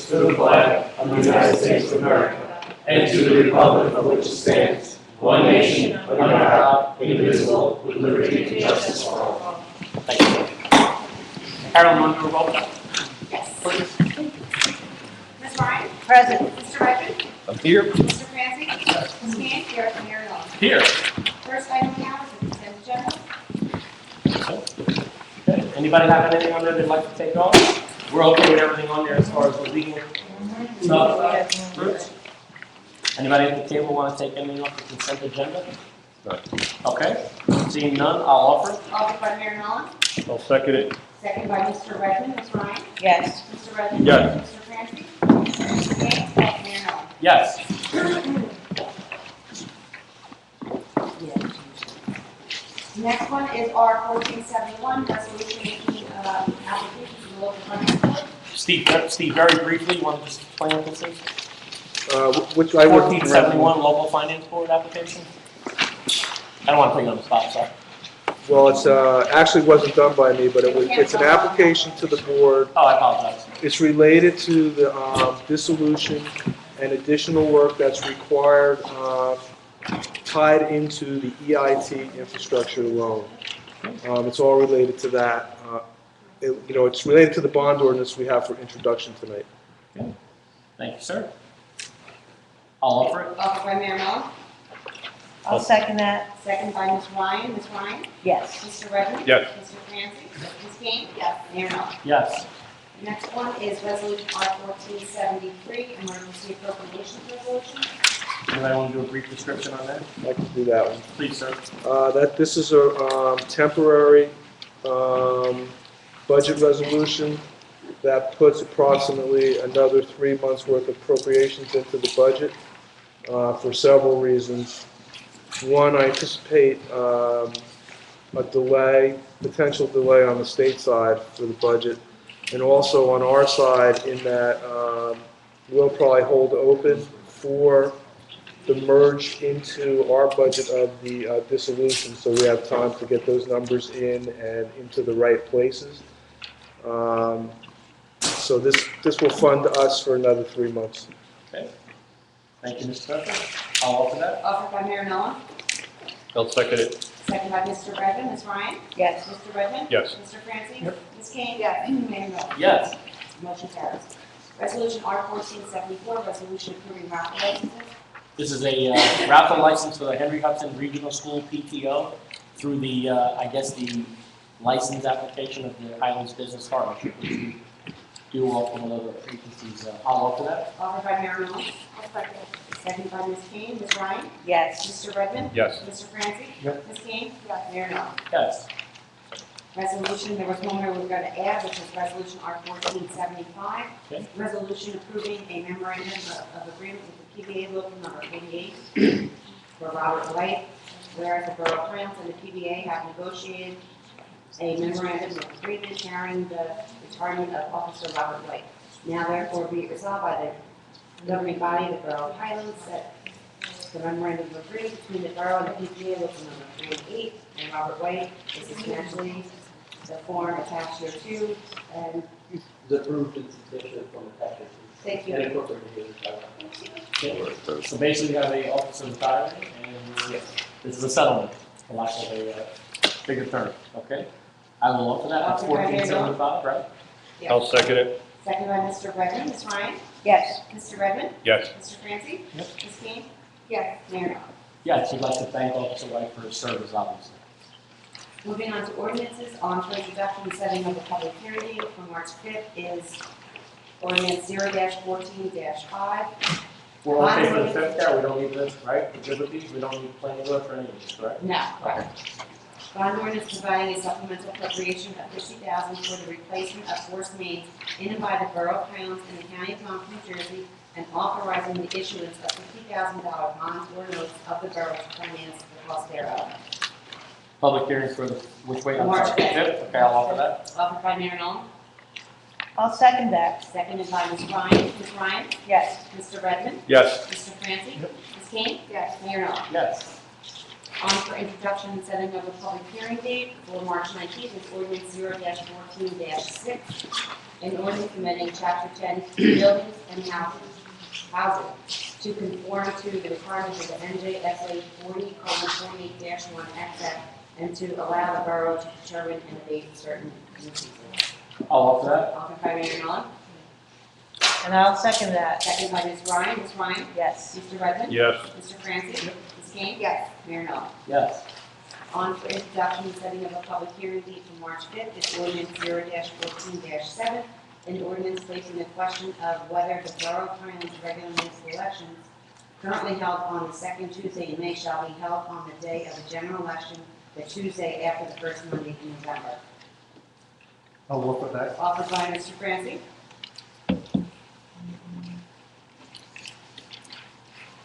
allegiance to the flag of the United States of America and to the republic for which it stands, one nation, under God, indivisible, with liberty and justice for all. Thank you. Carolyn, want to do a roll call? Yes. Please. Ms. Ryan? Present. Mr. Redmond? I'm here. Mr. Francie? Ms. Gann? Here. Mayor Long. Here. First item now is the consent agenda. Okay. Anybody have anything on there they'd like to take off? We're okay with everything on there as far as the legal stuff. Bruce? Anybody at the table want to take anything off the consent agenda? No. Okay. Seeing none, I'll offer. Offered by Mayor Long. I'll second it. Second by Mr. Redmond. Ms. Ryan? Yes. Mr. Redmond? Yes. Mr. Francie? Ms. Gann? Yes. Mayor Long. Yes. Next one is R 1471, resolution making application to the local finance board. Steve, very briefly, you want to just explain what this is? Which I worked 1471 local finance board application? I don't want to put you on the spot, sorry. Well, it's actually wasn't done by me, but it's an application to the board. Oh, I apologize. It's related to the dissolution and additional work that's required tied into the EIT infrastructure loan. It's all related to that. It's related to the bond ordinance we have for introduction tonight. Okay. Thank you, sir. I'll offer it. Offered by Mayor Long. I'll second that. Second by Ms. Ryan. Ms. Ryan? Yes. Mr. Redmond? Yes. Mr. Francie? Ms. Gann? Yes. Mayor Long. Yes. Next one is resolution R 1473, emergency appropriations resolution. Anybody want to do a brief description on that? I'd like to do that one. Please, sir. This is a temporary budget resolution that puts approximately another 3 months' worth of appropriations into the budget for several reasons. One, I anticipate a potential delay on the state side for the budget, and also on our side in that we'll probably hold open for the merge into our budget of the dissolution, so we have time to get those numbers in and into the right places. So this will fund us for another 3 months. Okay. Thank you, Mr. Becker. I'll offer that. Offered by Mayor Nolan. I'll second it. Second by Mr. Redmond. Ms. Ryan? Yes. Mr. Redmond? Yes. Mr. Francie? Yep. Ms. Gann? Yes. Mayor Nolan. Yes. Motion carries. Resolution R 1474, resolution approving raffle licenses. This is a raffle license for the Henry Hudson Regional School PTO through the, the license application of the Highlands Business Partnership, which we do offer with other agencies. I'll offer that. Offered by Mayor Nolan. Second by Ms. Kane. Ms. Ryan? Yes. Mr. Redmond? Yes. Mr. Francie? Yep. Ms. Kane? Yes. Mayor Nolan. Yes. Resolution, there was one more we were going to add, which is resolution R 1475. Okay. Resolution approving a memorandum of agreement with the PBA local number 88 for Robert White, whereas the Borough of France and the PBA have negotiated a memorandum of agreement carrying the retirement of Officer Robert White. Now therefore be it resolved by the governing body of the Borough of Highlands that the memorandum of agreement between the Borough and the PBA local number 38 and Robert White is substantially the form attached here too, and The approved and sufficient from the package. thank And you. incorporated here. Okay. So basically, we have a officer retiring, and this is a settlement, for lack of a bigger term. Okay. I will offer that. That's Offered by Mayor 1475, right? Yeah. I'll second it. Second by Mr. Redmond. Ms. Ryan? Yes. Mr. Redmond? Yes. Mr. Francie? Yep. Ms. King? Yes. Mayor Nolan. Yes, we'd like to thank Officer White for his service, obviously. Moving on to ordinances, on to introduction and setting of the public hearing date for March 5th is ordinance 0-14-5. We're okay for the fifth there, we don't need this, right? The liberties, we don't need planning board for any of this, right? No, correct. Bond ordinance providing a supplemental appropriation of $50,000 for the replacement of forced mains in and by the Borough of Highlands in the County of Monmouth, New Jersey, and authorizing the issuance of $50,000 bonds or notes of the borough to finance the cost thereof. Public hearing for the, which way? I'm March sorry, 5th. fifth, okay, I'll offer that. Offered by Mayor Nolan. I'll second that. Seconded by Ms. Ryan. Ms. Ryan? Yes. Mr. Redmond? Yes. Mr. Francie? Ms. King? Yes. Mayor Nolan. Yes. On for introduction and setting of a public hearing date for March 19th is ordinance 0-14-6. an ordinance amending chapter 10 buildings and housing to conform to the requirements of the NJSA 40:48-1XX and to allow the borough to determine and abate certain nuisances. I'll offer that. Offered by Mayor Nolan, And I'll second that. second by Ms. Ryan. Ms. Ryan? Yes. Mr. Redmond? Yes. Mr. Francis? Ms. King? Yes. Mayor Nolan. Yes. On for introduction, setting of a public hearing date for March 5th, is ordinance 0-14-7, an ordinance placing the question of whether the Borough of Highlands regular municipal elections currently held on the second Tuesday in May shall be held on the day of the general election, the Tuesday after the first Monday in November. I'll offer that. Offered by Mr. Francis.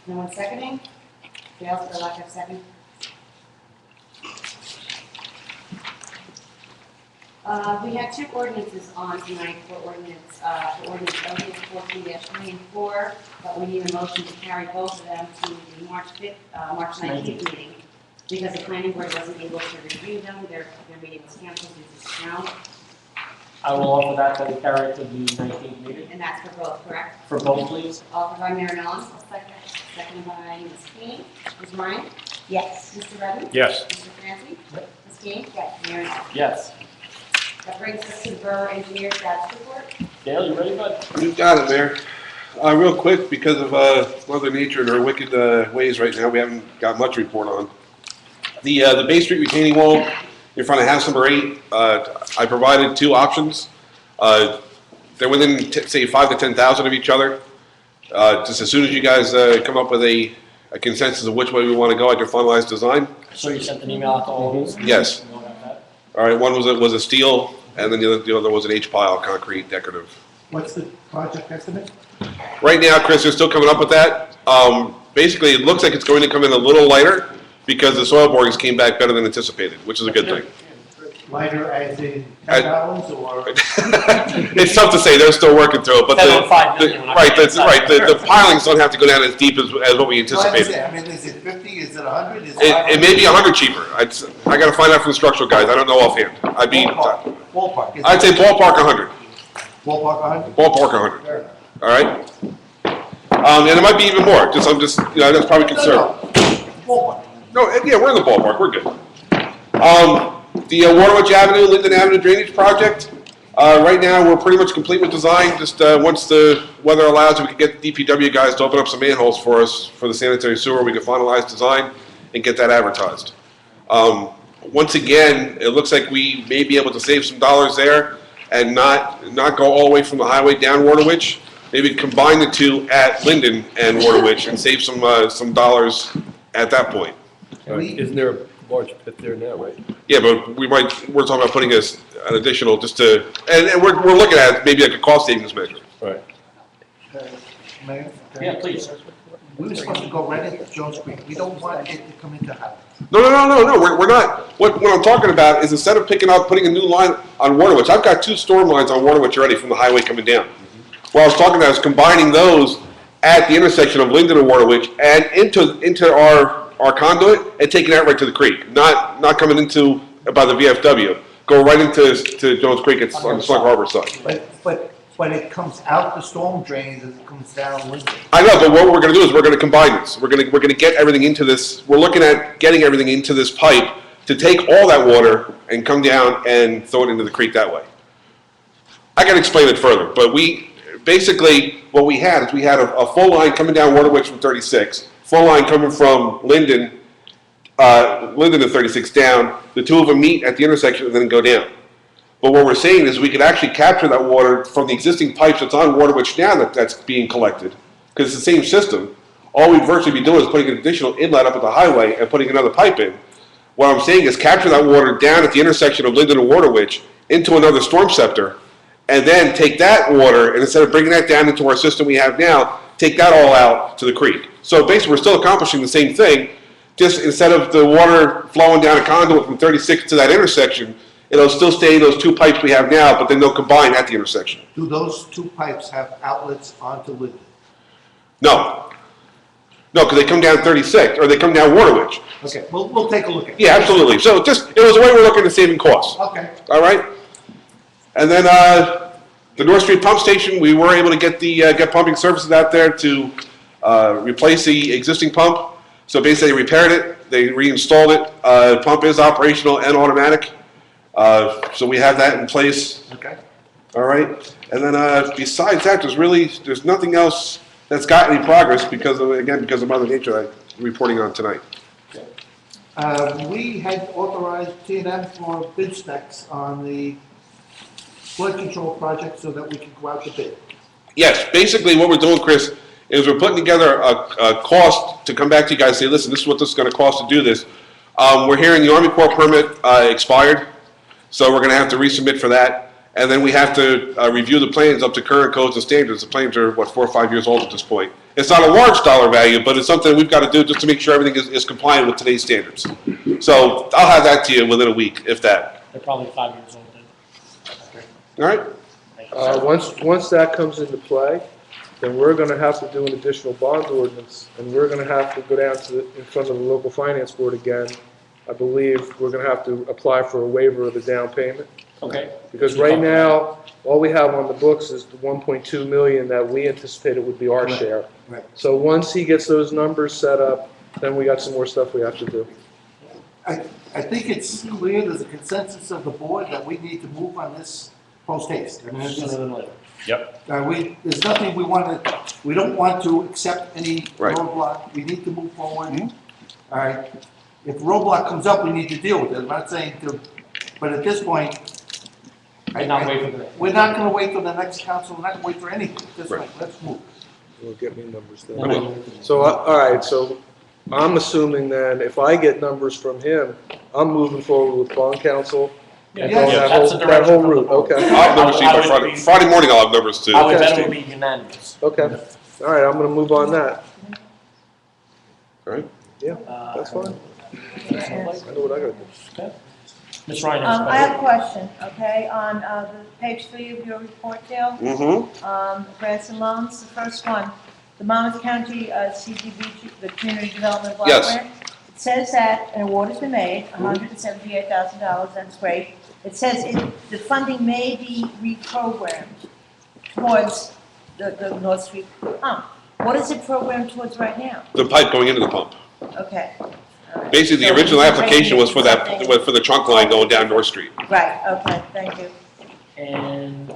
No one seconding? Fails for lack of second. We have two ordinances on tonight for ordinance 14-3 and 4, but we need a motion to carry both of them to the March 19th meeting, because the planning board wasn't able to review them, their meeting was canceled due to snow, I will offer that we carry it to the 19th meeting. and that's for both, correct? For both, please. Offered by Mayor Nolan, seconded by Ms. King. Ms. Ryan? Yes. Mr. Redmond? Yes. Mr. Francis? Ms. King? Yes. Mayor Nolan. Yes. That brings us to the Borough Engineer status report. Dale, you ready, bud? You got it, Mayor. Real quick, because of Mother Nature and her wicked ways right now, we haven't got much to report on. The Bay Street retaining wall in front of house number 8, I provided 2 options. They're within, say, 5 to 10,000 of each other. Just as soon as you guys come up with a consensus of which way we want to go, I can finalize design. So you sent an email out to all of us? Yes. Know about that? All right, one was a steel, and then the other was an H-pile concrete decorative. What's the project estimate? Right now, Chris, they're still coming up with that. Basically, it looks like it's going to come in a little lighter because the soil borings came back better than anticipated, which is a good thing. Lighter as in $10 or? It's tough to say, they're still working through it, but $7.5 million. the pilings don't have to go down as deep as what we anticipated. I mean, is it 50, is it 100, is it? It may be 100 cheaper. I gotta find out from the structural guys, I don't know offhand. Ballpark. Is I'd say it ballpark 100, Ballpark 100? ballpark 100, Fair enough. all right? And it might be even more, that's probably conservative. Ballpark. No, yeah, we're in the ballpark, we're good. The Waterwitch Avenue, Linden Avenue drainage project, right now, we're pretty much complete with design, just once the weather allows, we can get the DPW guys to open up some manholes for us for the sanitary sewer, we can finalize design and get that advertised. Once again, it looks like we may be able to save some dollars there and not go all the way from the highway down Waterwitch. Maybe combine the two at Linden and Waterwitch and save some dollars at that point. Isn't there a large pit there now, right? Yeah, but we're talking about putting an additional just to, and we're looking at maybe like a cost savings measure. Right. Mayor? Yeah, please. We were supposed to go right into Jones Creek. We don't want it to come into Highland. No, we're not. What I'm talking about is instead of putting a new line on Waterwitch, I've got 2 storm lines on Waterwitch already from the highway coming down. What I was talking about is combining those at the intersection of Linden and Waterwitch and into our conduit and taking that right to the creek, not coming into by the VFW. Go right into Jones Creek. It's on the Slug Harbor side. But it comes out the storm drains as it comes down Linden. I know, but what we're going to do is we're going to combine this. We're going to get everything into this. We're looking at getting everything into this pipe to take all that water and come down and throw it into the creek that way. I can explain it further, but basically what we had is we had a full line coming down Waterwitch from 36, full line coming from Linden to 36 down. The 2 of them meet at the intersection and then go down. But what we're saying is we could actually capture that water from the existing pipes that's on Waterwitch now that's being collected, because it's the same system. All we'd virtually be doing is putting an additional inlet up at the highway and putting another pipe in. What I'm saying is capture that water down at the intersection of Linden and Waterwitch into another storm scepter, and then take that water, and instead of bringing that down into our system we have now, take that all out to the creek. So basically, we're still accomplishing the same thing, just instead of the water flowing down a conduit from 36 to that intersection, it'll still stay in those 2 pipes we have now, but then they'll combine at the intersection. Do those 2 pipes have outlets onto Linden? No, because they come down 36, or they come down Waterwitch. Okay, we'll take a look at it. Yeah, absolutely. So it was a way we're looking at saving costs. Okay. All right? And then The North Street Pump Station, we were able to get pumping services out there to replace the existing pump. So basically, they repaired it, they reinstalled it. The pump is operational and automatic. So we have that in place. Okay. All right. And then besides that, there's nothing else that's got any progress because of Mother Nature that I'm reporting on tonight. We had authorized T&M for bid specs on the flood control project so that we can go out to bid. Yes, basically what we're doing, Chris, is we're putting together a cost to come back to you guys and say, listen, this is what this is going to cost to do this. We're hearing the Army Corps permit expired, so we're going to have to resubmit for that. And then we have to review the plans up to current codes and standards. The plans are, 4 or 5 years old at this point. It's not a large dollar value, but it's something we've got to do just to make sure everything is compliant with today's standards. So I'll have that to you within a week, if that. They're probably 5 years old then. All right? Thank you, sir. Once that comes into play, then we're gonna have to do an additional bond ordinance, and we're gonna have to go down in front of the local finance board again. I believe we're gonna have to apply for a waiver of the down payment. Okay. Because right now, all we have on the books is the 1.2 million that we anticipated would be our share. Right. So once he gets those numbers set up, then we got some more stuff we have to do. I think it's clear, there's a consensus of the board that we need to move on this post haste. I mean, it's Sooner just, than later. there's nothing we don't want to accept any Right. roadblock. We need to move forward. All right. If roadblock comes up, we need to deal with it. I'm not saying to, but at this point, And not wait for the next. we're not gonna wait for the next council, we're not gonna wait for anything. Just Right. like, let's move. We'll get me numbers And then. then we'll- So, all right, so I'm assuming then, if I get numbers from him, I'm moving forward with bond council and Yeah, going that that's the whole direction from the route, board. okay? I'll have numbers to you by Friday. Friday morning I'll have numbers too. I would bet Okay. it will be unanimous. Okay, all right, I'm gonna move on that. All right? Yeah, that's fine. I know what I gotta do. Okay. Ms. Ryan has a I have a question. question, okay, on the page 3 of your report, Dale, Mm-hmm. grants and loans, the first one, the Monmouth County CDBG, the Community Development Block Yes. Grant. It says that an award has been made, $178,000, that's great. It says the funding may be reprogrammed towards the North Street pump. What is it programmed towards right now? The pipe going into the pump. Okay. all right. Basically, the So original we're application was for that, something- for the trunk line going down North Street. Right, okay, thank you. And,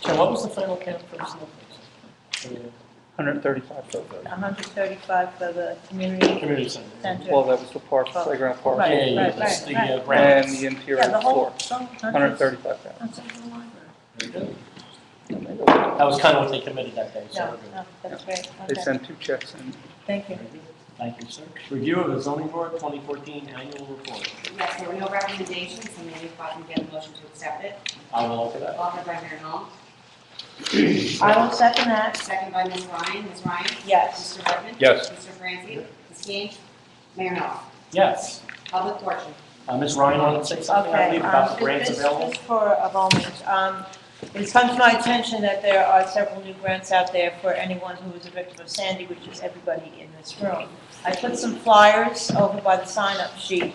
Tim, what was the final count for the snowflakes? 135 for the, 135 for the community Community center. center. well, that was the park, playground park. Right, Yeah, yeah, right, that's the right. And grants. the interior Yeah, the whole, floor, not just- 135,000. not just the library. Very good. That was kind of what they committed that day, so. No, we're good. no, that's great, They okay, sent 2 checks in. thank you. Very good. Thank you, sir. Review of the zoning board 2014 annual report. Yes, there were no recommendations, so maybe if I can get a motion to accept it. I will offer that. Offered by Mayor Knoll, I will second that, second by Ms. Ryan. Ms. Ryan? yes. Mr. Redmond? Yes. Mr. Franci? Ms. King? Mayor Knoll? Yes. Public portion. Ms. Ryan wanted to say something, I Okay, believe, about the grants just available. for a moment, it's come to my attention that there are several new grants out there for anyone who is a victim of Sandy, which is everybody in this room. I put some flyers over by the sign-up sheet.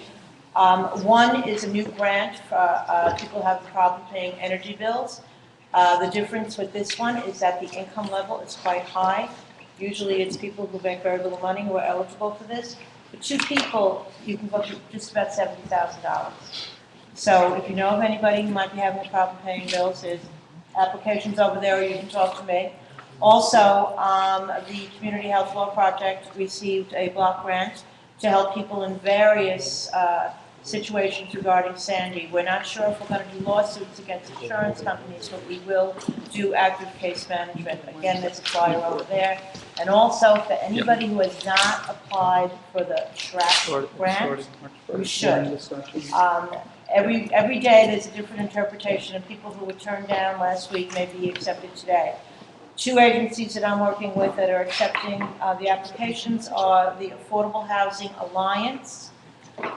One is a new grant for people who have a problem paying energy bills. The difference with this one is that the income level is quite high. Usually it's people who make very little money who are eligible for this. For 2 people, you can go to just about $70,000. So if you know of anybody who might be having a problem paying bills, there's applications over there, or you can talk to me. Also, the Community Health Law Project received a block grant to help people in various situations regarding Sandy. We're not sure if we're going to do lawsuits against insurance companies, but we will do active case management. Again, there's a flyer over there. And also, for anybody who has not applied for the SHRAP grant, you should. Every day there's a different interpretation, and people who were turned down last week may be accepted today. 2 agencies that I'm working with that are accepting the applications are the Affordable Housing Alliance,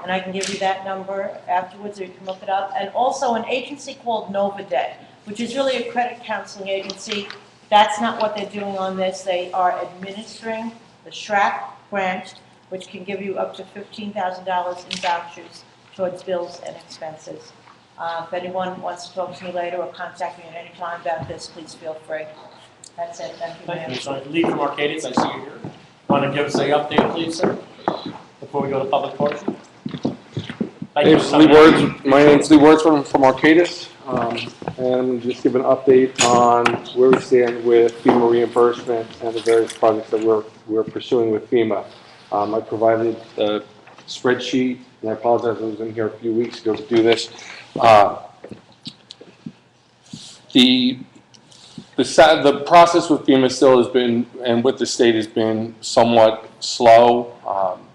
and I can give you that number afterwards, or you can look it up, and also an agency called Novaday, which is really a credit counseling agency. That's not what they're doing on this. They are administering the SHRAP grant, which can give you up to $15,000 in vouchers towards bills and expenses. If anyone wants to talk to me later or contact me at any time about this, please feel free. That's it, thank you, Thank Mayor. you, Ms. Ryan. Lee from Arcadis, I see you here. Want to give us an update, please, sir, before we go to public portion? Thank you for coming out. My name's Lee Words from Arcadis, and I'm just give an update on where we stand with FEMA reimbursement and the various projects that we're pursuing with FEMA. I provided a spreadsheet, and I apologize, I was in here a few weeks ago to do this. The process with FEMA still has been, and with the state, has been somewhat slow.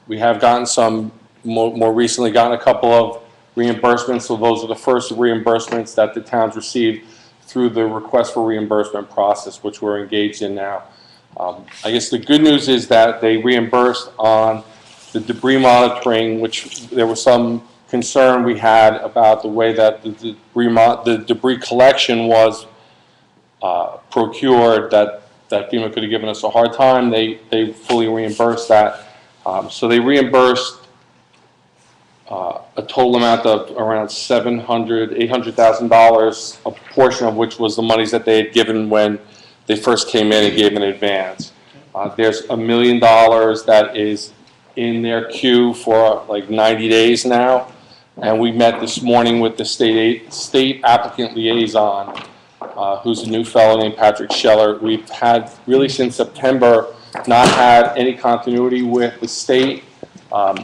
We have gotten some, more recently gotten a couple of reimbursements, so those are the first reimbursements that the towns received through the request for reimbursement process, which we're engaged in now. I guess the good news is that they reimbursed on the debris monitoring, which there was some concern we had about the way that the debris collection was procured, that FEMA could have given us a hard time. They fully reimbursed that. So they reimbursed a total amount of around $800,000, a portion of which was the monies that they had given when they first came in and gave in advance. There's $1 million that is in their queue for like 90 days now, and we met this morning with the state applicant liaison, who's a new fellow named Patrick Scheller. We've had, really since September, not had any continuity with the state,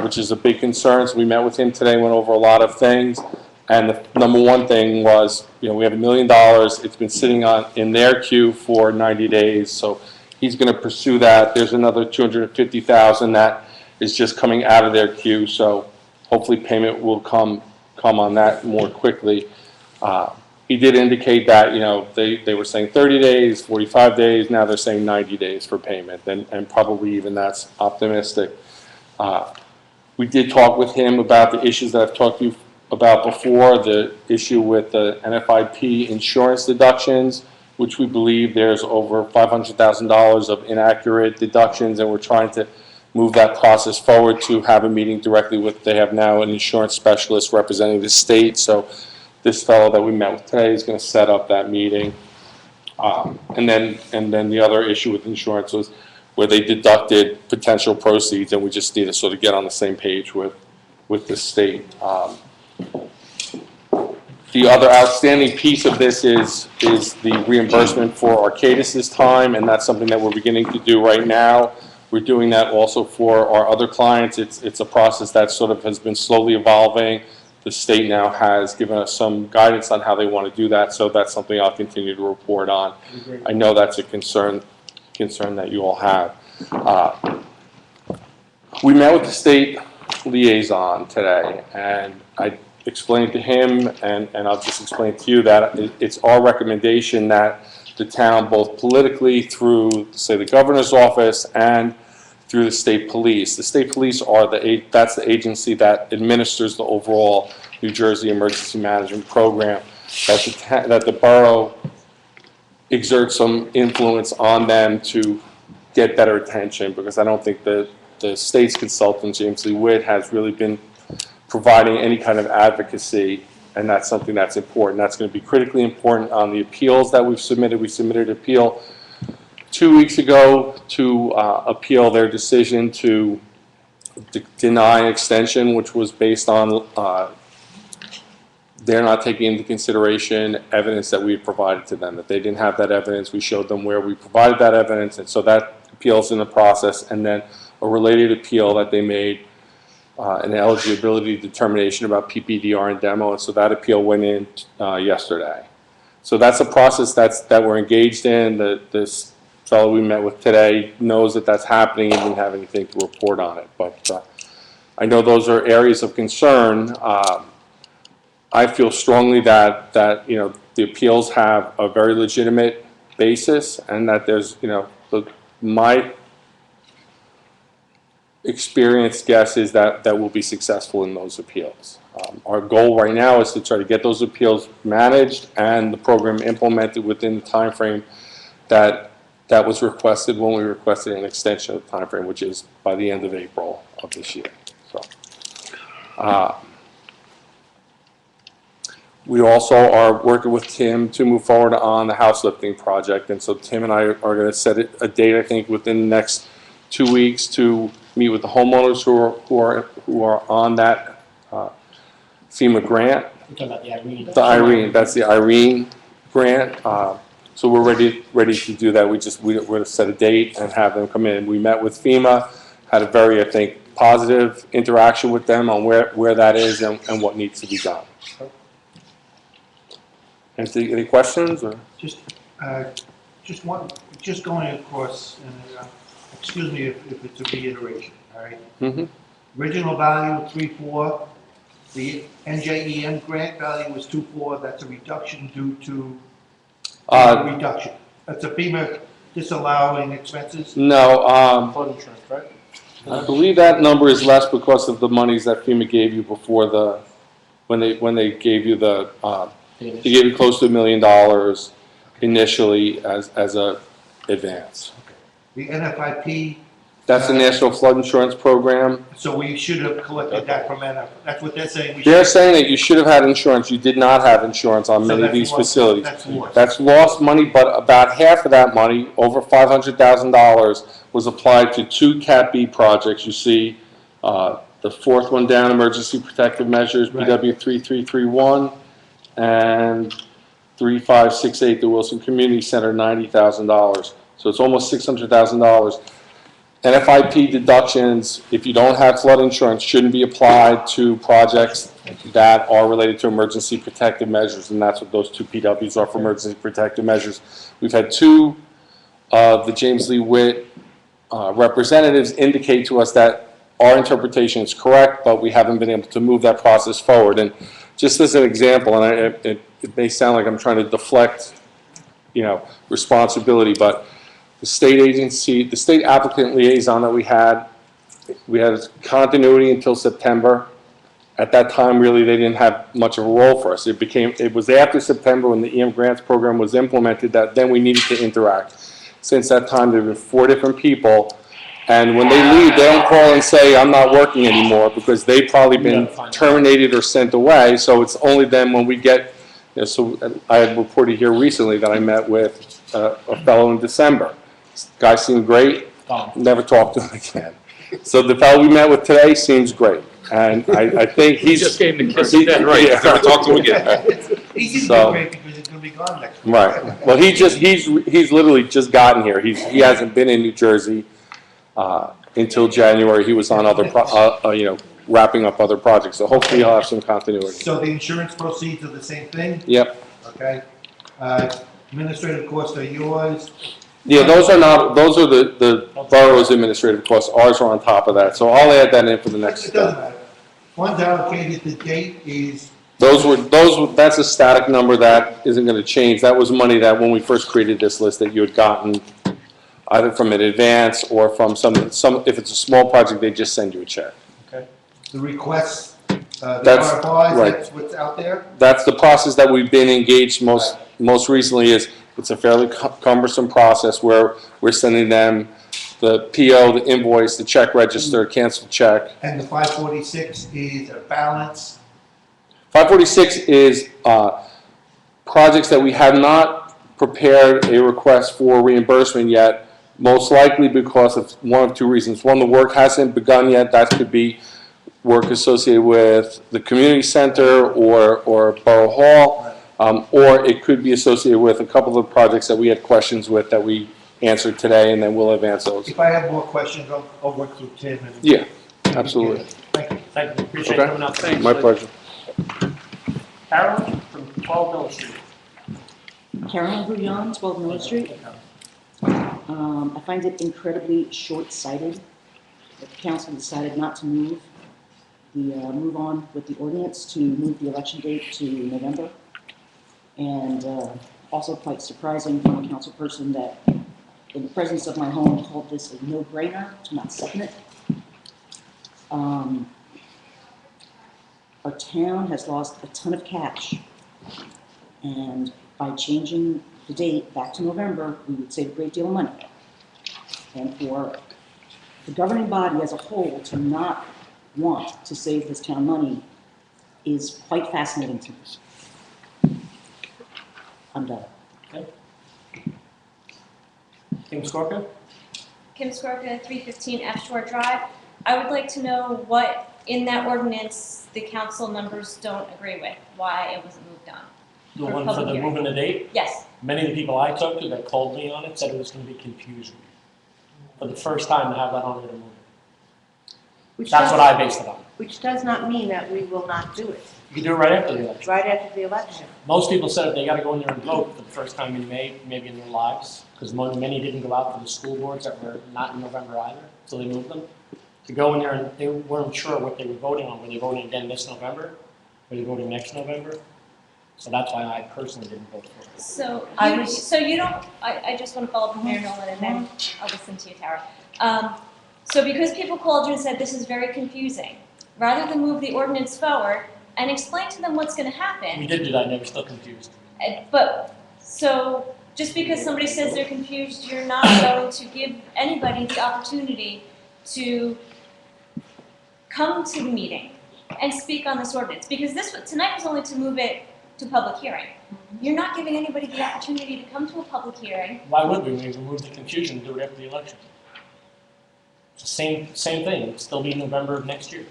which is a big concern. So we met with him today, went over a lot of things. And the number one thing was, we have $1 million. It's been sitting in their queue for 90 days. So he's going to pursue that. There's another $250,000 that is just coming out of their queue. So hopefully payment will come on that more quickly. He did indicate that, they were saying 30 days, 45 days. Now they're saying 90 days for payment, and probably even that's optimistic. We did talk with him about the issues that I've talked to you about before, the issue with the NFIP insurance deductions, which we believe there's over $500,000 of inaccurate deductions, and we're trying to move that process forward to have a meeting directly with, they have now an insurance specialist representing the state. So this fellow that we met with today is going to set up that meeting. And then the other issue with insurance was where they deducted potential proceeds, and we just need to sort of get on the same page with the state. The other outstanding piece of this is the reimbursement for Arcadis' time, and that's something that we're beginning to do right now. We're doing that also for our other clients. It's a process that sort of has been slowly evolving. The state now has given us some guidance on how they want to do that, so that's something I'll continue to report on. I know that's a concern that you all have. We met with the state liaison today, and I explained to him, and I'll just explain to you that it's our recommendation that the town, both politically through, say, the governor's office and through the state police. The state police are that's the agency that administers the overall New Jersey Emergency Management Program, that the borough exerts some influence on them to get better attention, because I don't think the state's consultant, James Lee Witt, has really been providing any kind of advocacy, and that's something that's important. That's going to be critically important on the appeals that we've submitted. We submitted an appeal 2 weeks ago to appeal their decision to deny an extension, which was based on they're not taking into consideration evidence that we had provided to them, that they didn't have that evidence. We showed them where we provided that evidence, and so that appeal's in the process. And then a related appeal that they made, an eligibility determination about PPDR and demo, and so that appeal went in yesterday. So that's a process that we're engaged in. This fellow we met with today knows that that's happening and didn't have anything to report on it. But I know those are areas of concern. I feel strongly that the appeals have a very legitimate basis, and that there's my experienced guess is that we'll be successful in those appeals. Our goal right now is to try to get those appeals managed and the program implemented within the time frame that was requested when we requested an extension of the time frame, which is by the end of April of this year. So, We also are working with Tim to move forward on the house lifting project, and so Tim and I are going to set a date, I think, within the next 2 weeks to meet with the homeowners who are on that FEMA grant. We're talking about the Irene. That's the Irene grant. So we're ready to do that. We're going to set a date and have them come in. We met with FEMA, had a very, I think, positive interaction with them on where that is and what needs to be done. Any questions? Or? Just going across, and excuse me if it's a reiteration, all right? Mm-hmm. Original value 3.4, the NJEM grant value was 2.4, that's a reduction due to reduction. That's a FEMA disallowing expenses? No, Flood insurance, right? I believe that number is less because of the monies that FEMA gave you before when they gave you they gave you close to $1 million initially as a advance. The NFIP, That's the National Flood Insurance Program. so we should have collected that from NFIP. That's what they're saying. They're saying that you should have had insurance. You did not have insurance on many of these facilities. That's lost money, but about half of that money, over $500,000, was applied to 2 Cat B projects. You see the fourth one down, emergency protective measures, Right. BW 3331, and 3568, the Wilson Community Center, $90,000. So it's almost $600,000. NFIP deductions, if you don't have flood insurance, shouldn't be applied to projects that are related to emergency protective measures, and that's what those 2 PWs are, for emergency protective measures. We've had 2 of the James Lee Witt representatives indicate to us that our interpretation is correct, but we haven't been able to move that process forward. And just as an example, and it may sound like I'm trying to deflect, responsibility, but the state agency, the state applicant liaison that we had continuity until September. At that time, really, they didn't have much of a role for us. It was after September when the EM grants program was implemented that then we needed to interact. Since that time, there have been 4 different people, and when they leave, they don't call and say, I'm not working anymore, because they've probably been terminated or sent away, so it's only then when we get, so I had reported here recently that I met with a fellow in December. This guy seemed great, never talked to him again. So the fellow we met with today seems great, and I think He just came to kiss it then, right. Never talked to him again. He's So- great because he's gonna be gone next week. Right. Well, he's literally just gotten here. He hasn't been in New Jersey until January. He was on other, wrapping up other projects. So hopefully he'll have some continuity. So the insurance proceeds are the same thing, Yep. okay? Administrative costs are yours. Yeah, those are the borough's administrative costs. Ours are on top of that. So I'll add that in for the next It doesn't step. matter. Funds allocated to date is, That's a static number that isn't going to change. That was money that when we first created this list that you had gotten either from an advance or from some, if it's a small project, they just send you a check. the requests, the That's RFIs, right. that's what's out there? That's the process that we've been engaged most recently. It's a fairly cumbersome process where we're sending them the PO, the invoice, the check register, canceled check. And the 546 is a balance. 546 is projects that we have not prepared a request for reimbursement yet, most likely because of one of 2 reasons. One, the work hasn't begun yet. That could be work associated with the community center or Borough Hall, or it could be associated with a couple of projects that we had questions with that we answered today, and then we'll advance those. If I have more questions, I'll work through Tim and. Yeah, absolutely. Thank you. Thank you, appreciate you Okay. coming out. Thanks. My pleasure. Carolyn from 12 Miller Street. Carolyn Bouillon, 12 Miller Street. I find it incredibly short-sighted that the council decided not to move on with the ordinance to move the election date to November. And also quite surprising from a council person that in the presence of my home called this a no-brainer to not second it. Our town has lost a ton of cash, and by changing the date back to November, we would save a great deal of money. And for the governing body as a whole to not want to save this town money is quite fascinating to me. I'm done. Kim Scorpio? Kim Skorka, 315 F Shore Drive. I would like to know what in that ordinance the council members don't agree with, why it wasn't moved on. The For one for public the hearing. moving the date? Yes, Many of the people I talked to that called me on it said it was gonna be confusing. For the first time to have that on there to move it. Which That's does- what I based it on. Which does not mean that we will not do it, You can do it right after the election. right after the election. Most people said if they gotta go in there and vote for the first time in May, maybe in their lives, because many didn't go out for the school boards that were not in November either, so they moved them. To go in there and they weren't sure what they were voting on. Were they voting again this November? Were they voting next November? So that's why I personally didn't vote for it. so I you, was- so you don't, I just want to follow up with Mayor Nolan and then I'll listen to you, Tara. So because people called you and said this is very confusing, rather than move the ordinance forward and explain to them what's going to happen, We did do that and they were still confused. But, so, just because somebody says they're confused, you're not going to give anybody the opportunity to come to the meeting and speak on this ordinance, because tonight was only to move it to public hearing. You're not giving anybody the opportunity to come to a public hearing. Why would we? We remove the confusion and do it after the election. It's the same thing. It'll still be November of next year.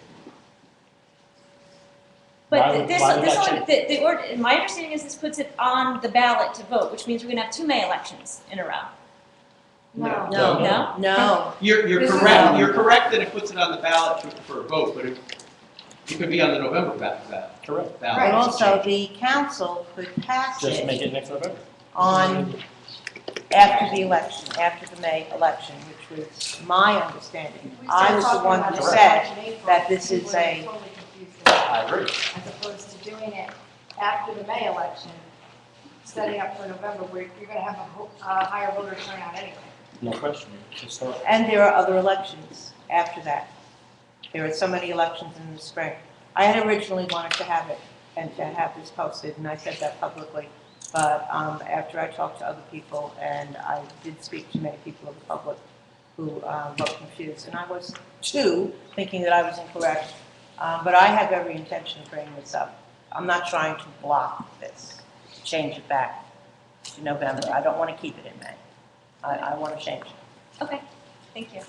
Why But would- this, why would this that only, my understanding is this puts it on the ballot to vote, which means we're gonna have 2 May elections in a row. No, No? no. You're This is- correct that it puts it on the ballot for a vote, but it could be on the November Correct. ballot. But also, the council could pass Just make it it next November. on, after the election, after the May election, which was my understanding. I was the one who said that this is a, I agree. As opposed to doing it after the May election, setting up for November, where you're gonna have a higher voter turnout anyway. No question. Just start. and there are other elections after that. There are so many elections in the spring. I had originally wanted to have it and to have this posted, and I said that publicly. But after I talked to other people, and I did speak to many people of the public who were confused, and I was too, thinking that I was incorrect. But I have every intention of bringing this up. I'm not trying to block this, change it back to November. I don't want to keep it in May. I want to change it. Okay, thank you.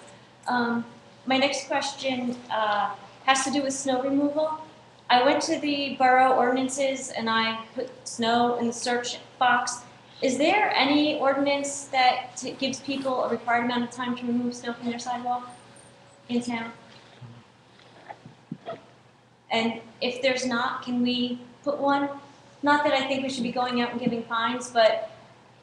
My next question has to do with snow removal. I went to the borough ordinances and I put snow in the search box. Is there any ordinance that gives people a required amount of time to remove snow from their sidewalk in town? And if there's not, can we put one? Not that I think we should be going out and giving fines, but,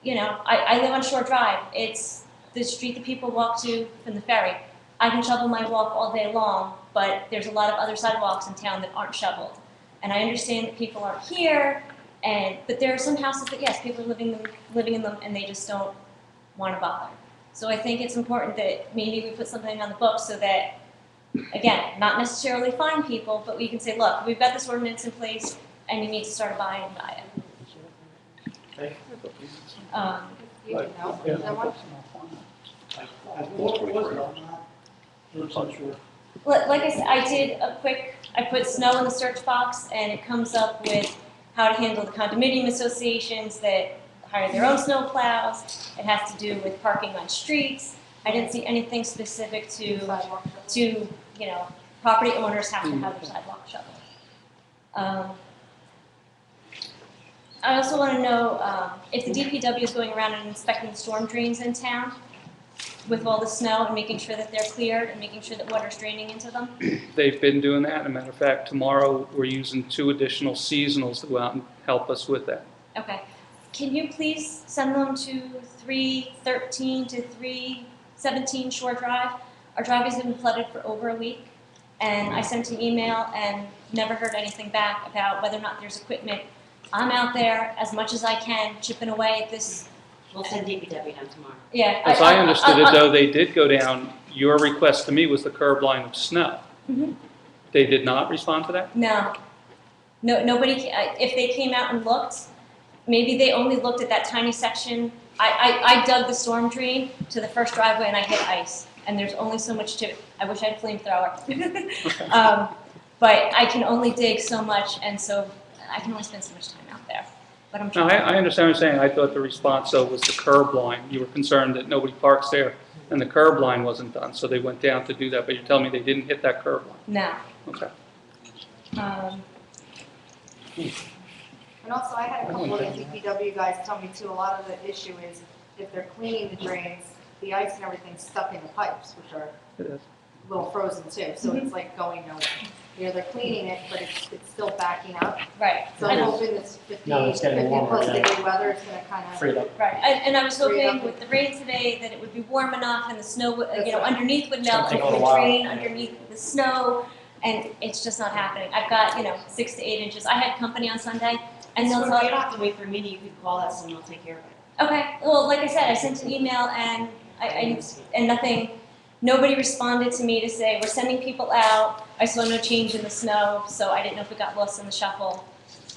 you know, I live on Shore Drive. It's the street that people walk to from the ferry. I can shovel my walk all day long, but there's a lot of other sidewalks in town that aren't shoveled. And I understand that people aren't here, but there are some houses that, yes, people are living in them and they just don't want to bother. So I think it's important that maybe we put something on the books so that, again, not necessarily fine people, but we can say, look, we've got this ordinance in place and you need to start abiding by it. You can help, is there one? Like I said, I put snow in the search box and it comes up with how to handle the condominium associations that hire their own snow plows. It has to do with parking on streets. I didn't see anything specific to, you know, property owners have to have their sidewalk shoveled. I also want to know if the DPW is going around and inspecting the storm drains in town with all the snow and making sure that they're cleared and making sure that water's draining into them. They've been doing that. As a matter of fact, tomorrow we're using 2 additional seasonals to go out and help us with that. Okay. Can you please send them to 313 to 317 Shore Drive? Our driveway's been flooded for over a week, and I sent an email and never heard anything back about whether or not there's equipment. I'm out there as much as I can, chipping away at this. We'll send DPW down tomorrow. Yeah. As I understood it, though, they did go down, your request to me was the curb line of snow. Mhm. They did not respond to that? No. Nobody, if they came out and looked, maybe they only looked at that tiny section. I dug the storm drain to the first driveway and I hit ice, and there's only so much to it. I wish I had a flamethrower. But I can only dig so much, and so I can only spend so much time out there. but I'm No, trying. I understand what you're saying. I thought the response, though, was the curb line. You were concerned that nobody parks there, and the curb line wasn't done, so they went down to do that, but you're telling me they didn't hit that curb line? No. Okay. And also, I had a couple of the DPW guys tell me too, a lot of the issue is if they're cleaning the drains, the ice and everything's stuck in the pipes, which are It is. a little frozen too, so it's like going nowhere. You know, they're cleaning it, but it's still backing up. Right. So I I'm know. hoping this 50, No, it's getting 50 warmer, plus yeah. degree weather is gonna kind of. Freed up. Right, and I was Free hoping up. with the rain today that it would be warm enough and the snow, That's you know, right. underneath would It's gonna melt, take and a it little would while. drain underneath the snow, and it's just not happening. I've got, 6 to 8 inches. I had company on Sunday, and they'll So tell you don't have to wait for a meeting, you could call us and we'll take care of it. okay, well, like I said, I sent an email and and nothing, nobody responded to me to say, we're sending people out, I saw no change in the snow, so I didn't know if it got lost in the shuffle,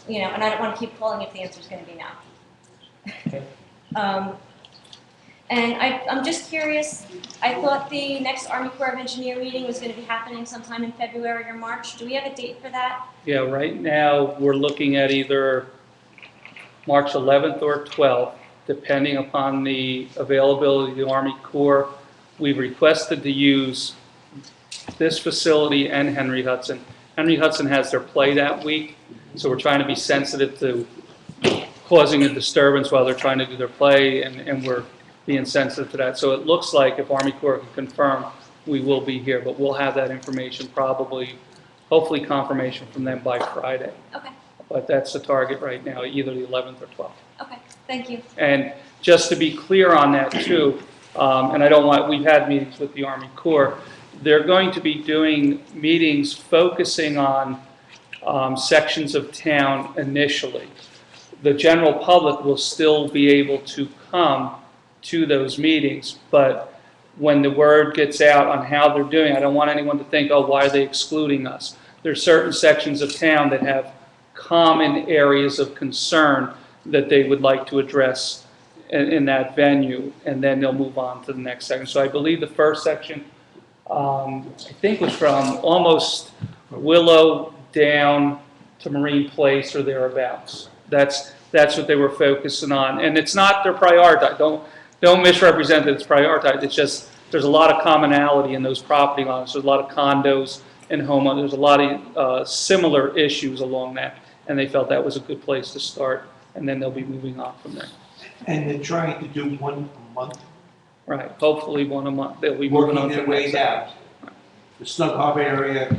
and I don't want to keep calling if the answer's going to be no. Okay. And I'm just curious, I thought the next Army Corps of Engineer meeting was going to be happening sometime in February or March. Do we have a date for that? Yeah, right now, we're looking at either March 11th or 12th, depending upon the availability of the Army Corps. We've requested to use this facility and Henry Hudson. Henry Hudson has their play that week, so we're trying to be sensitive to causing a disturbance while they're trying to do their play, and we're being sensitive to that. So it looks like if Army Corps can confirm, we will be here, but we'll have that information probably, hopefully confirmation from them by Friday. Okay, But that's the target right now, either the 11th or 12th. okay, thank you. And just to be clear on that too, and I don't want, we've had meetings with the Army Corps, they're going to be doing meetings focusing on sections of town initially. The general public will still be able to come to those meetings, but when the word gets out on how they're doing, I don't want anyone to think, oh, why are they excluding us? There's certain sections of town that have common areas of concern that they would like to address in that venue, and then they'll move on to the next section. So I believe the first section, I think was from almost Willow down to Marine Place or thereabouts. That's what they were focusing on, and it's not their priority. Don't misrepresent that it's prioritized. It's just there's a lot of commonality in those property lines. There's a lot of condos and homeowners. There's a lot of similar issues along that, and they felt that was a good place to start, and then they'll be moving on from there. And they're trying to do one a month, Right. Hopefully one a month. They'll be moving working on to their the way next. down. The Snug Harbor area,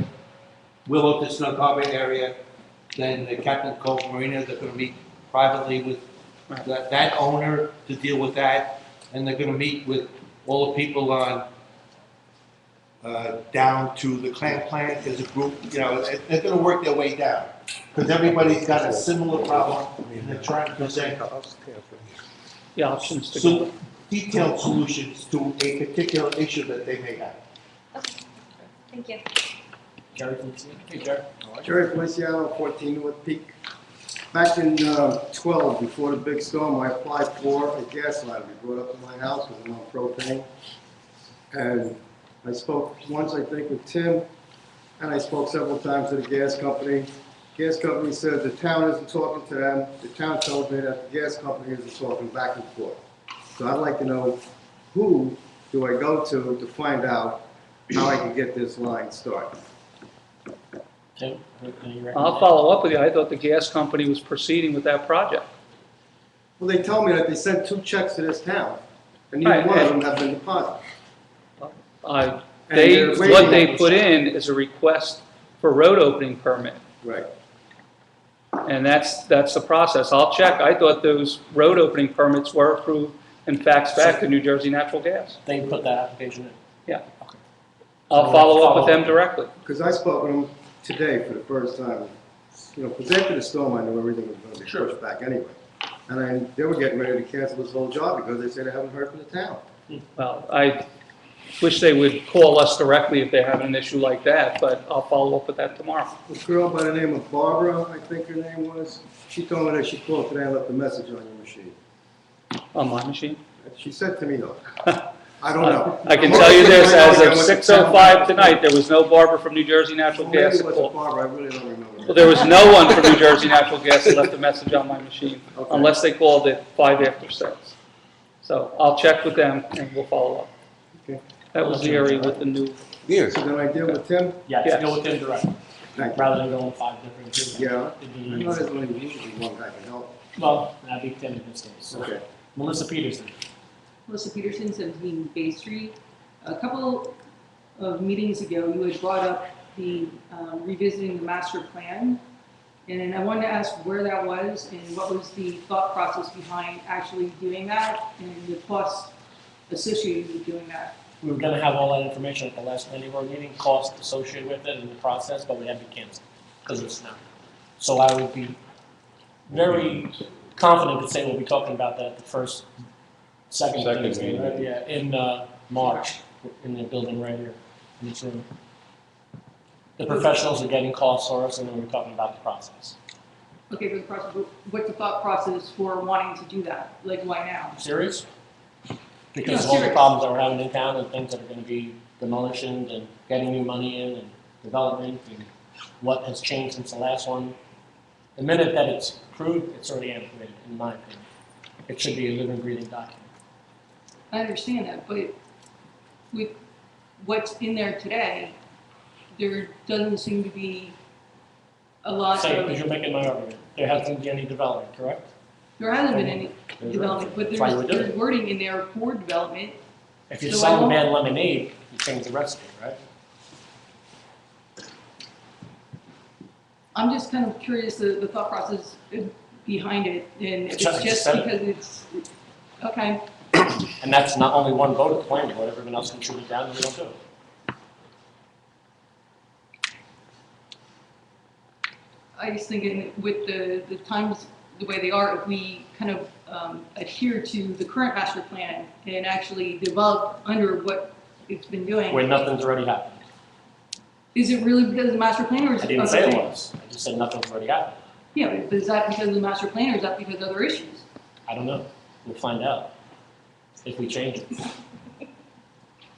Willow to Snug Harbor area, then the Captain Cove Marina, they're gonna meet privately with Right. that owner to deal with that, and they're gonna meet with all the people on, down to the clam plant as a group, they're gonna work their way down. Because everybody's got a similar problem, and they're trying to present The options to go. detailed solutions to a particular issue that they may have. Thank you. Jerry Feliciano. Hey, Jerry. Jerry Feliciano, 14 North Peak. Back in 12, before the big storm, I applied for a gas line to be brought up to my house because I'm on propane. And I spoke once, I think, with Tim, and I spoke several times to the gas company. Gas company said the town isn't talking to them. The town told me that the gas company isn't talking back and forth. So I'd like to know, who do I go to find out how I can get this line started? Tim, any I'll follow up with you. I thought the gas company was proceeding with that project. Well, they told me that they sent 2 checks to this town, and Right, neither one of and- them have been deposited. And they're What waiting they on- put in is a request for road opening permit, Right. and that's the process. I'll check. I thought those road opening permits were approved and faxed back to New Jersey Natural Gas. They put that application in. Yeah. Okay. I'll follow up with them directly. Because I spoke with them today for the first time. Because after the storm, I knew everything was going to be pushed back anyway. And they were getting ready to cancel this whole job because they said they haven't heard from the town. Well, I wish they would call us directly if they have an issue like that, but I'll follow up with that tomorrow. This girl by the name of Barbara, I think her name was, she told me that she called today and left a message on your machine. On my machine? She said to me, though, I don't know. I can tell you this, as of 6:05 tonight, there was no Barbara from New Jersey Natural Maybe Gas it wasn't call. Barbara, I really don't remember. Well, there was no one from New Jersey Natural Gas that left a message on my machine, Okay. unless they called at 5 after 6. So I'll check with them and we'll follow up. Okay. That was the area with the new, Yeah. So then I deal with Tim? Yeah, Yes. go with them directly, Thank you. rather than going 5 different groups. Yeah. It'd I be know easy. there's only usually one guy can help. Well, that'd be Tim in this case. So, Okay. Melissa Peterson. Melissa Peterson, 17 Bay Street. A couple of meetings ago, you had brought up the revisiting the master plan. And I wanted to ask where that was and what was the thought process behind actually doing that and the costs associated with doing that. We were gonna have all that information at the last planning board meeting, cost associated with it and the process, but we had to cancel because of snow. So I would be very confident to say we'll be talking about that the second Tuesday, meeting. right? Yeah, in March, in the building right here, in this room. The professionals are getting costs for us, and then we're talking about the process. Okay, but the process, what's the thought process for wanting to do that? Like, why now? Serious? Because Yeah, of all the serious. problems that we're having in town and things that are gonna be demolitions and getting new money in and development and what has changed since the last one. The minute that it's approved, it's already antiquated, in my opinion. It should be a living, breathing document. I understand that, but with what's in there today, there doesn't seem to be a lot Say, because of, you're making my argument. There hasn't been any development, correct? there hasn't been any There's development, but That's why we're doing there's it. wording in there for development. If you're So I selling won't- bad lemonade, you change the recipe, right? I'm just kind of curious the thought process behind it, and if it's Just just said it. because it's, okay. And that's not only one vote at the planning board, everyone else can shoot it down and we don't do it. I just think with the times the way they are, if we kind of adhere to the current master plan and actually develop under what it's been doing, Where nothing's already happened. is it really because of the master plan or is I it? didn't other say it things? was, I just said nothing's already happened. Yeah, but is that because of the master plan or is that because of other issues? I don't know, we'll find out if we change it. I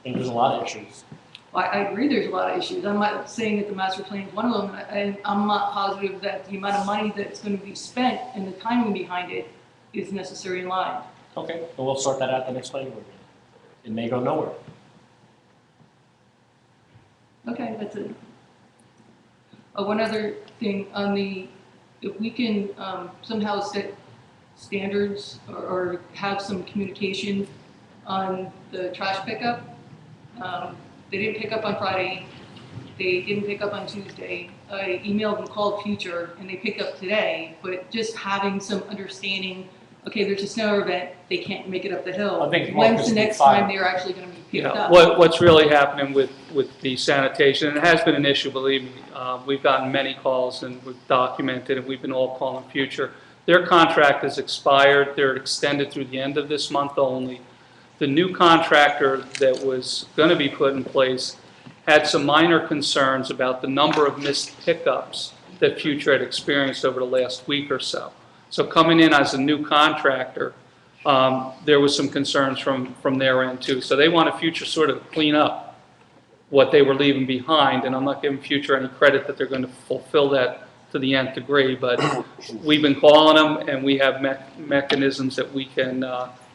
think there's a lot of issues. I agree there's a lot of issues. I'm not saying that the master plan is one of them, and I'm not positive that the amount of money that's going to be spent and the timing behind it is necessary in line. Okay, well, we'll sort that out the next planning board meeting. It may go nowhere. Okay, that's it. One other thing on if we can somehow set standards or have some communication on the trash pickup. They didn't pick up on Friday, they didn't pick up on Tuesday. I emailed and called Future and they picked up today, but just having some understanding, okay, there's a snow event, they can't make it up the hill. I think Mark When's the is next fine. time they're actually gonna be you picked know, up? what's really happening with the sanitation, and it has been an issue, believe me. We've gotten many calls and we've documented, and we've been all calling Future. Their contract is expired, they're extended through the end of this month only. The new contractor that was going to be put in place had some minor concerns about the number of missed pickups that Future had experienced over the last week or so. So coming in as a new contractor, there was some concerns from their end too. So they wanted Future sort of clean up what they were leaving behind, and I'm not giving Future any credit that they're going to fulfill that to the nth degree, but we've been calling them and we have mechanisms that we can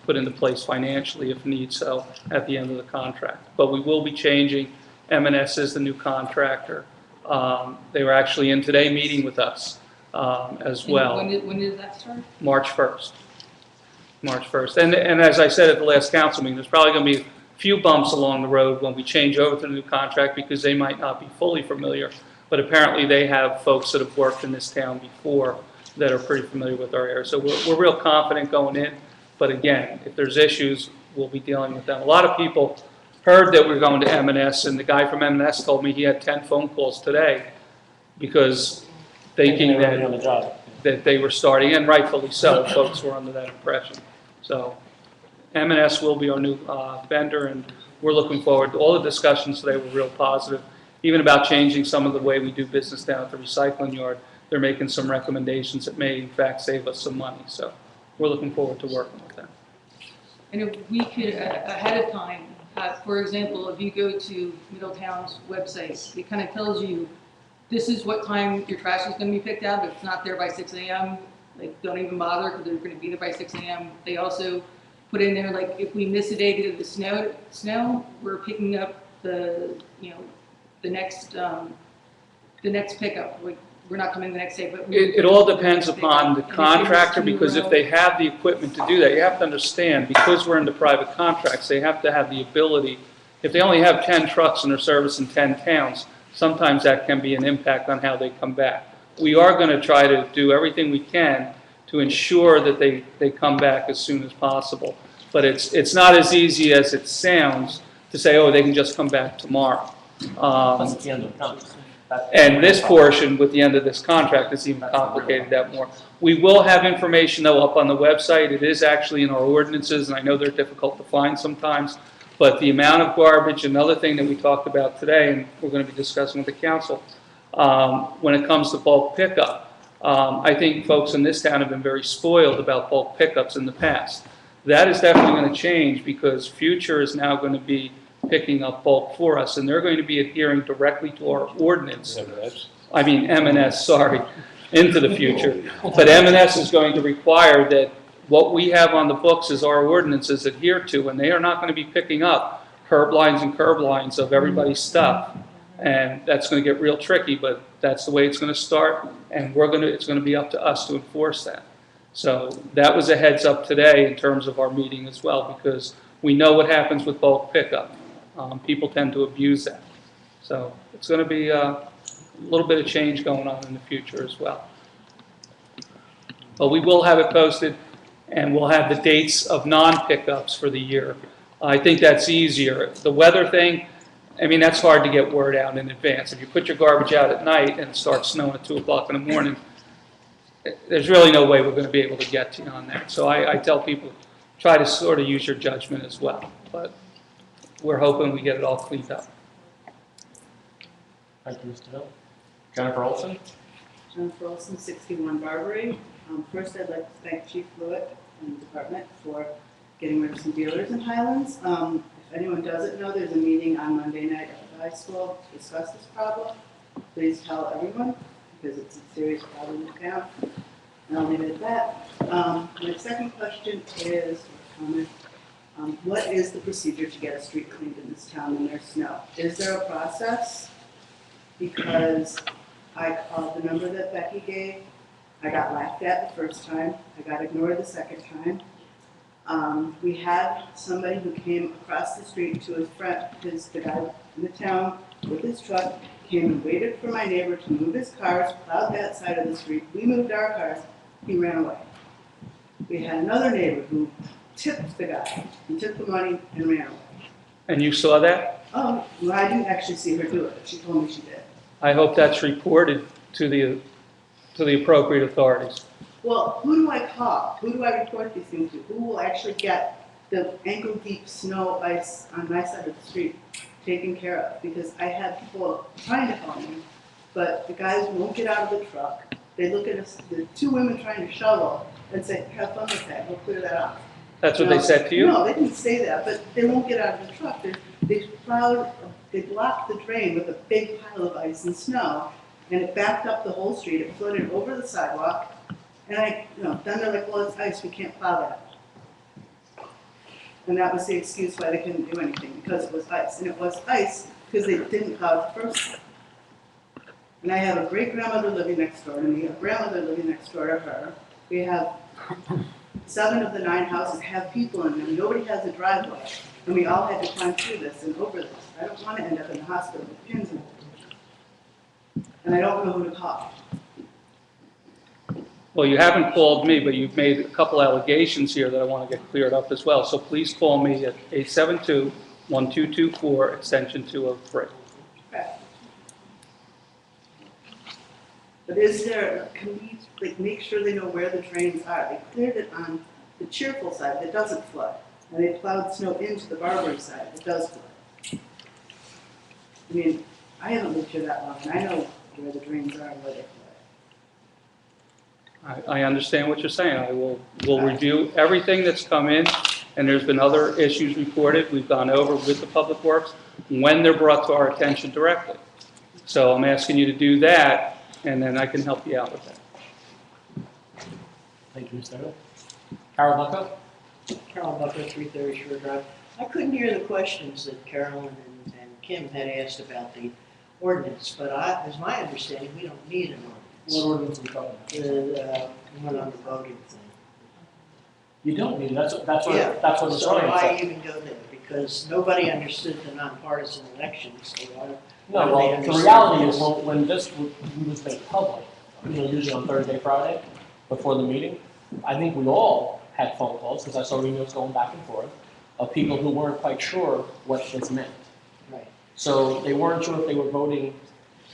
put into place financially if need so at the end of the contract. But we will be changing. M&S is the new contractor. They were actually in today meeting with us as And well. when did that start? March 1st. March 1st. And as I said at the last council meeting, there's probably going to be a few bumps along the road when we change over to the new contract because they might not be fully familiar. But apparently they have folks that have worked in this town before that are pretty familiar with our area. So we're real confident going in. But again, if there's issues, we'll be dealing with them. A lot of people heard that we're going to M&S, and the guy from M&S told me he had 10 phone calls today because thinking They were already on the job. that they were starting, and rightfully so, folks were under that impression. So M&S will be our new vendor, and we're looking forward to all the discussions today were real positive, even about changing some of the way we do business down at the recycling yard. They're making some recommendations that may in fact save us some money. So we're looking forward to working with them. And if we could, ahead of time, for example, if you go to Middletown's website, it kind of tells you this is what time your trash is gonna be picked up. If it's not there by 6 AM, like, don't even bother, because they're gonna be there by 6 AM. They also put in there, like, if we miss a day due to the snow, we're picking up the next pickup. We're not coming the next day, but. It all depends upon the contractor, because if they have the equipment to do that, you have to understand, because we're into private contracts, they have to have the ability, if they only have 10 trucks in their service in 10 towns, sometimes that can be an impact on how they come back. We are going to try to do everything we can to ensure that they come back as soon as possible. But it's not as easy as it sounds to say, oh, they can just come back tomorrow. Plus it's the end of the contract. And this portion, with the end of this contract, is even complicated that more. We will have information, though, up on the website. It is actually in our ordinances, and I know they're difficult to find sometimes. But the amount of garbage, another thing that we talked about today, and we're going to be discussing with the council, when it comes to bulk pickup, I think folks in this town have been very spoiled about bulk pickups in the past. That is definitely going to change, because Future is now going to be picking up bulk for us, and they're going to be adhering directly to our ordinance. M&S, sorry, into the future. But M&S is going to require that what we have on the books is our ordinances adhere to, and they are not going to be picking up herb lines and curb lines of everybody's stuff. And that's going to get real tricky, but that's the way it's going to start, and it's going to be up to us to enforce that. So that was a heads up today in terms of our meeting as well, because we know what happens with bulk pickup. People tend to abuse that. So it's going to be a little bit of change going on in the future as well. But we will have it posted, and we'll have the dates of non-pickups for the year. I think that's easier. The weather thing, I mean, that's hard to get word out in advance. If you put your garbage out at night and it starts snowing at 2 o'clock in the morning, there's really no way we're going to be able to get to you on that. So I tell people, try to sort of use your judgment as well. But we're hoping we get it all cleaned up. Thank you, Mr. Hill. Jennifer Olson? Jennifer Olson, 61 Barbary. First, I'd like to thank Chief Lewitt and the department for getting rid of some dealers in Highlands. If anyone doesn't know, there's a meeting on Monday night at the high school to discuss this problem. Please tell everyone, because it's a serious problem in town. And I'll leave it at that. My second question is, what is the procedure to get a street cleaned in this town when there's snow? Is there a process? Because I called the number that Becky gave. I got laughed at the first time. I got ignored the second time. We had somebody who came across the street to his friend, the guy in the town with his truck, came and waited for my neighbor to move his cars, plowed that side of the street. We moved our cars. He ran away. We had another neighbor who tipped the guy. He took the money and ran away. And you saw that? Oh, well, I didn't actually see her do it. She told me she did. I hope that's reported to the appropriate authorities. Well, who do I call? Who do I report these things to? Who will actually get the ankle-deep snow ice on my side of the street taken care of? Because I had people trying to call me, but the guys won't get out of the truck. They look at us, the two women trying to shovel, and say, have fun with that, we'll clear that up. That's what they said to you? No, they didn't say that, but they won't get out of the truck. They blocked the drain with a big pile of ice and snow, and it backed up the whole street. It flooded over the sidewalk, and then they're like, well, it's ice, we can't plow that. And that was the excuse why they couldn't do anything, because it was ice. And it was ice because they didn't plow the first time. And I have a great-grandmother living next door to me, a grandmother living next door to her. We have 7 of the 9 houses have people in them. Nobody has a driveway. And we all had to climb through this and over this. I don't want to end up in the hospital with pins in it. And I don't know who to call. Well, you haven't called me, but you've made a couple allegations here that I want to get cleared up as well. So please call me at 872-1224, extension 203. Okay. But is there, can we make sure they know where the drains are? They cleared it on the cheerful side that doesn't flood. And they plowed snow into the Barbary side that does flood. I mean, I haven't lived here that long, and I know where the drains are and where they flood. I understand what you're saying. We'll review everything that's come in, and there's been other issues reported. We've gone over with the Public Works when they're brought to our attention directly. So I'm asking you to do that, and then I can help you out with that. Thank you, Mr. Hill. Carol Bucko? Carol Bucker, 330 Shore Drive. I couldn't hear the questions that Carolyn and Kim had asked about the ordinance, but as my understanding, we don't need an ordinance. What ordinance are we talking about? The one on the voting thing. You don't need it, that's what the So zoning why said. even go there? Because nobody understood the nonpartisan elections, so why No, why do well, they the understand reality this? is, when this was made public, usually on Thursday, Friday, before the meeting, I think we all had phone calls, because I saw emails going back and forth, of people who weren't quite sure what this meant. Right. So they weren't sure if they were voting,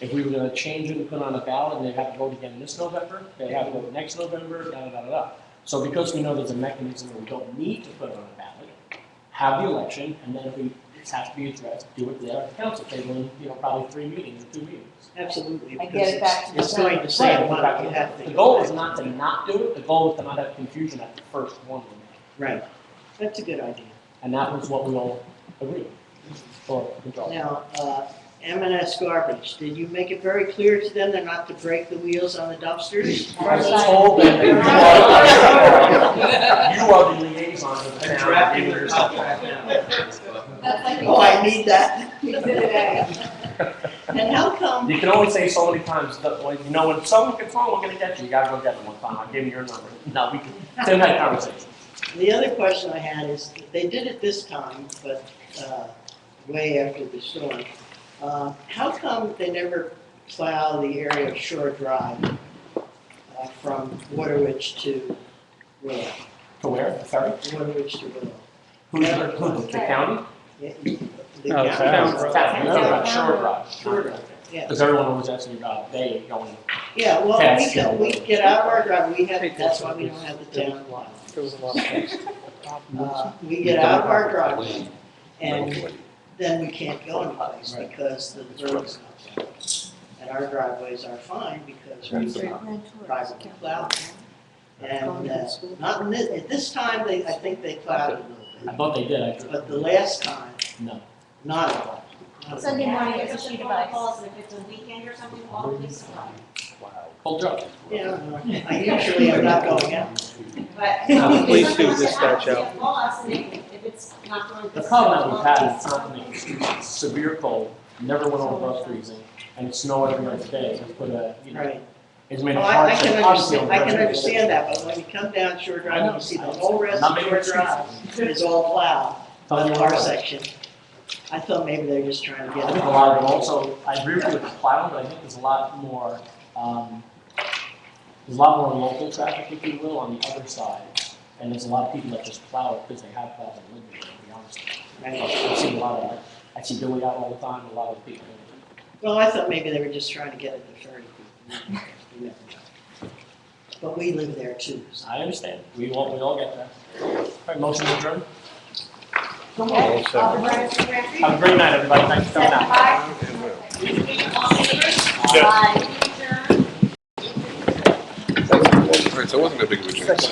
if we were gonna change it and put it on a ballot, and they have to vote again this November, they have to vote next November, da. So because we know there's a mechanism where we don't need to put it on a ballot, have the election, and then if it has to be addressed, do it there at the council table in, probably 3 meetings or 2 meetings. Absolutely, And because get it back to it's the going center. to save Right, money. You have to. the goal is not to not do it, the goal is to not have confusion at the first one we made. Right. That's a good idea. And that was what we all agreed, or control. Now, M&S Garbage, did you make it very clear to them they're not to break the wheels on the dumpsters? I told them that you are the liaison with the town. Drafting You the yourself. Oh, I need that. And how come, You can only say so many times, that, like, when someone gets wrong, we're gonna get you, you gotta go get them one time, I'll give you your number. No, we can, Tim had conversations. the other question I had is, they did it this time, but way after the storm. How come they never plow the area of Shore Drive from Waterwich to Willow? To where, the ferry? Waterwich to Willow. Who, the county? Yeah, the No, county. Town, no, Shore Drive. Shore Drive, yeah. Because everyone always asks me about they going, Yeah, well, Yes. we get out of our drive, that's why we don't have the town plow. There was a lot of We get out of our driveway, and then we can't go anyplace because the road's not plowed. And our driveways are fine because we privately plowed. And not in this, at this time, I think they plowed it a little I bit. thought they did, But the last time, no. not at all. Not at all. Sunday morning, There's it's a a sheet few of ice. calls, and if it's a weekend or something, all the police come. Full job. Yeah, I usually am not going out. But. Please do dispatch out. Call us, and if it's not going. The problem that we've had is not making excuses. Severe cold, never went over above freezing, and it snowed every other day, it's put a, Right. it's made Oh, a I hardship, can obviously on understand, I can residents. understand that, but when you come down Shore Drive, and you see the whole rest Not of making Shore Drive is all plowed, Telling on you our what. section. I thought maybe they're just trying to get. I think a lot of it also, I agree with you with the plowing, but I think there's a lot more, local traffic, if you will, on the other side. And there's a lot of people that just plow it because they have plows and live there, to be honest. I've seen a lot of, I see Billy out all the time, a lot of people. Well, I thought maybe they were just trying to get at the ferry people. You never know. But we live there too. So. I understand, we all get that. All right, motion to adjourn. Have a great night, everybody, thanks for coming out. All right, so it wasn't that big of a chance.